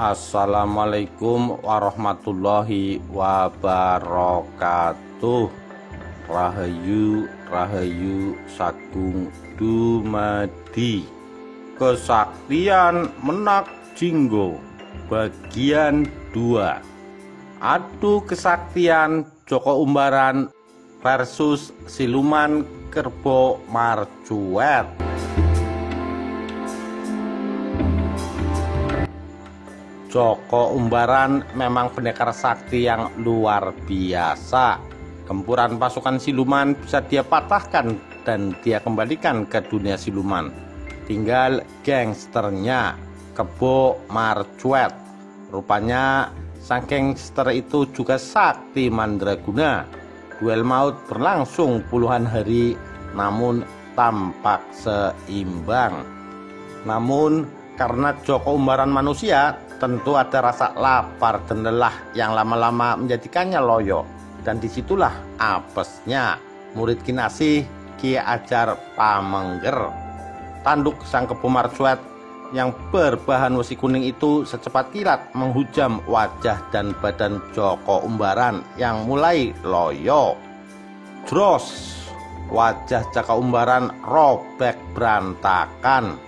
Assalamualaikum warahmatullahi wabarakatuh. Rahayu Rahayu Sagung Dumadi. Kesaktian Menak Jinggo bagian 2. Adu kesaktian Joko Umbaran versus siluman Kerbo Marcuet. Joko Umbaran memang pendekar sakti yang luar biasa. Gempuran pasukan siluman bisa dia patahkan dan dia kembalikan ke dunia siluman. Tinggal gangsternya Kerbo Marcuet. Rupanya sang gangster itu juga sakti mandraguna. Duel maut berlangsung puluhan hari namun tampak seimbang. Namun karena Joko Umbaran manusia, tentu ada rasa lapar dan lelah yang lama-lama menjadikannya loyo. Dan disitulah apesnya murid kinasih Ki Ajar Pamengger. Tanduk sang Kerbo Marcuet yang berbahan wesi kuning itu secepat kilat menghujam wajah dan badan Joko Umbaran yang mulai loyo. Jros, wajah Jaka Umbaran robek berantakan.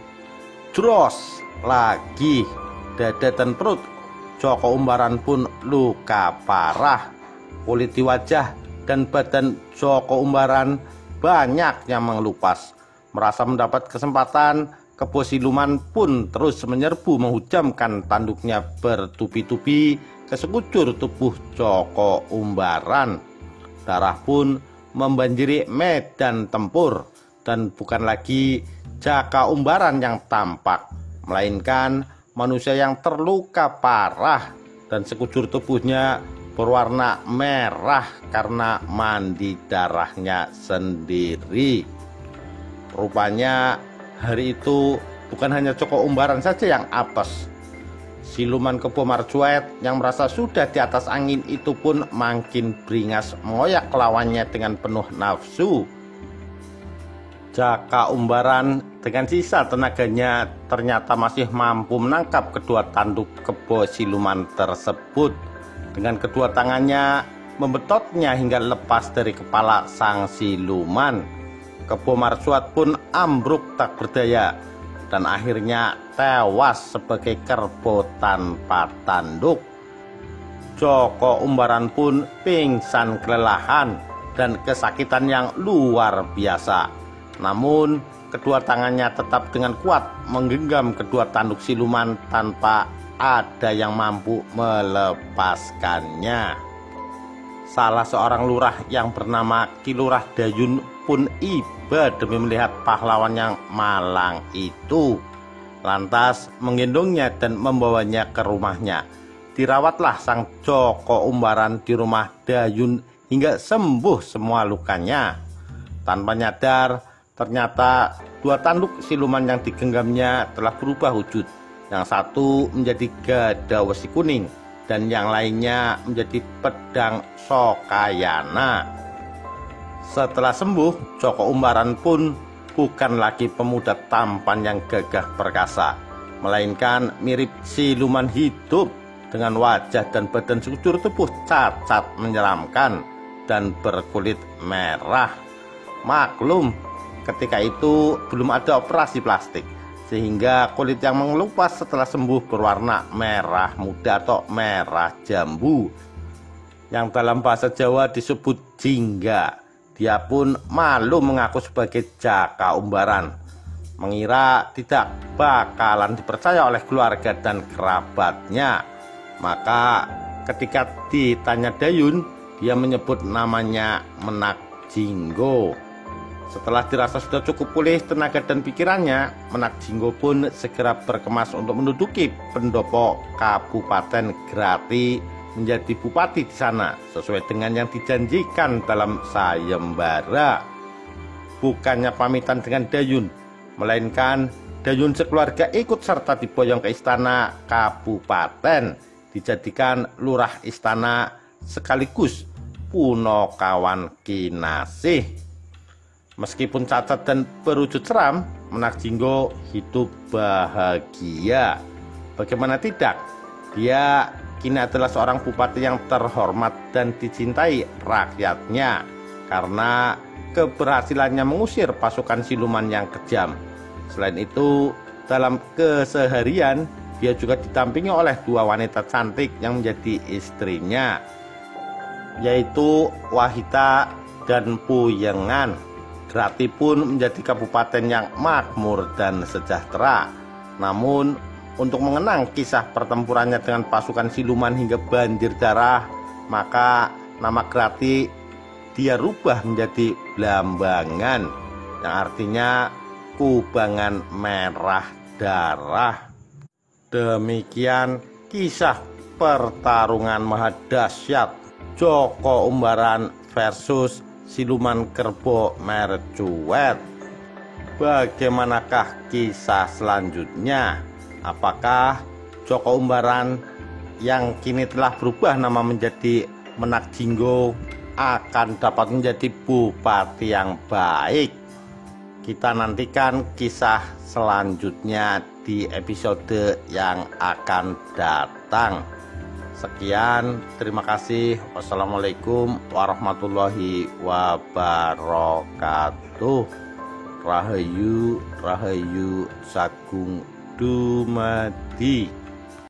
Jros lagi, dada dan perut Joko Umbaran pun luka parah. Kulit di wajah dan badan Joko Umbaran banyak yang mengelupas. Merasa mendapat kesempatan, Kerbo siluman pun terus menyerbu menghujamkan tanduknya bertubi-tubi ke sekujur tubuh Joko Umbaran. Darah pun membanjiri medan tempur, dan bukan lagi Jaka Umbaran yang tampak, melainkan manusia yang terluka parah dan sekujur tubuhnya berwarna merah karena mandi darahnya sendiri. Rupanya hari itu bukan hanya Joko Umbaran saja yang apes. Siluman Kerbo Marcuet yang merasa sudah di atas angin itu pun makin beringas mengoyak lawannya dengan penuh nafsu. Jaka Umbaran dengan sisa tenaganya ternyata masih mampu menangkap kedua tanduk Kerbo siluman tersebut. Dengan kedua tangannya membetotnya hingga lepas dari kepala sang siluman. Kerbo Marcuet pun ambruk tak berdaya dan akhirnya tewas sebagai kerbo tanpa tanduk. Joko Umbaran pun pingsan kelelahan dan kesakitan yang luar biasa. Namun kedua tangannya tetap dengan kuat menggenggam kedua tanduk siluman tanpa ada yang mampu melepaskannya. Salah seorang lurah yang bernama Ki Lurah Dayun pun iba demi melihat pahlawan yang malang itu. Lantas menggendongnya dan membawanya ke rumahnya. Dirawatlah sang Joko Umbaran di rumah Dayun hingga sembuh semua lukanya. Tanpa nyadar, ternyata dua tanduk siluman yang digenggamnya telah berubah wujud. Yang satu menjadi gada wesi kuning dan yang lainnya menjadi pedang Sokayana. Setelah sembuh, Joko Umbaran pun bukan lagi pemuda tampan yang gagah perkasa, melainkan mirip siluman hidup dengan wajah dan badan sekujur tubuh cacat menyeramkan dan berkulit merah. Maklum, ketika itu belum ada operasi plastik, sehingga kulit yang mengelupas setelah sembuh berwarna merah muda atau merah jambu, yang dalam bahasa Jawa disebut jingga. Dia pun malu mengaku sebagai Jaka Umbaran, mengira tidak bakalan dipercaya oleh keluarga dan kerabatnya. Maka ketika ditanya Dayun, dia menyebut namanya Menak Jinggo. Setelah dirasa sudah cukup pulih tenaga dan pikirannya, Menak Jinggo pun segera berkemas untuk menduduki pendopo Kabupaten Grati, menjadi bupati di sana sesuai dengan yang dijanjikan dalam sayembara. Bukannya pamitan dengan Dayun, melainkan Dayun sekeluarga ikut serta diboyong ke istana kabupaten, dijadikan lurah istana sekaligus punokawan kinasih. Meskipun cacat dan berwujud seram, Menak Jinggo hidup bahagia. Bagaimana tidak? Dia kini adalah seorang bupati yang terhormat dan dicintai rakyatnya karena keberhasilannya mengusir pasukan siluman yang kejam. Selain itu, dalam keseharian dia juga didampingi oleh dua wanita cantik yang menjadi istrinya, yaitu Wahita dan Puyengan. Grati pun menjadi kabupaten yang makmur dan sejahtera. Namun, untuk mengenang kisah pertempurannya dengan pasukan siluman hingga banjir darah, maka nama Grati dia rubah menjadi Blambangan, yang artinya kubangan merah darah. Demikian kisah pertarungan maha dahsyat Joko Umbaran versus siluman kerbau mercuet. Bagaimanakah kisah selanjutnya? Apakah Joko Umbaran yang kini telah berubah nama menjadi Menak Jinggo akan dapat menjadi bupati yang baik? Kita nantikan kisah selanjutnya di episode yang akan datang. Sekian, terima kasih. Wassalamualaikum warahmatullahi wabarakatuh. Rahayu, Rahayu Sagung Dumadi.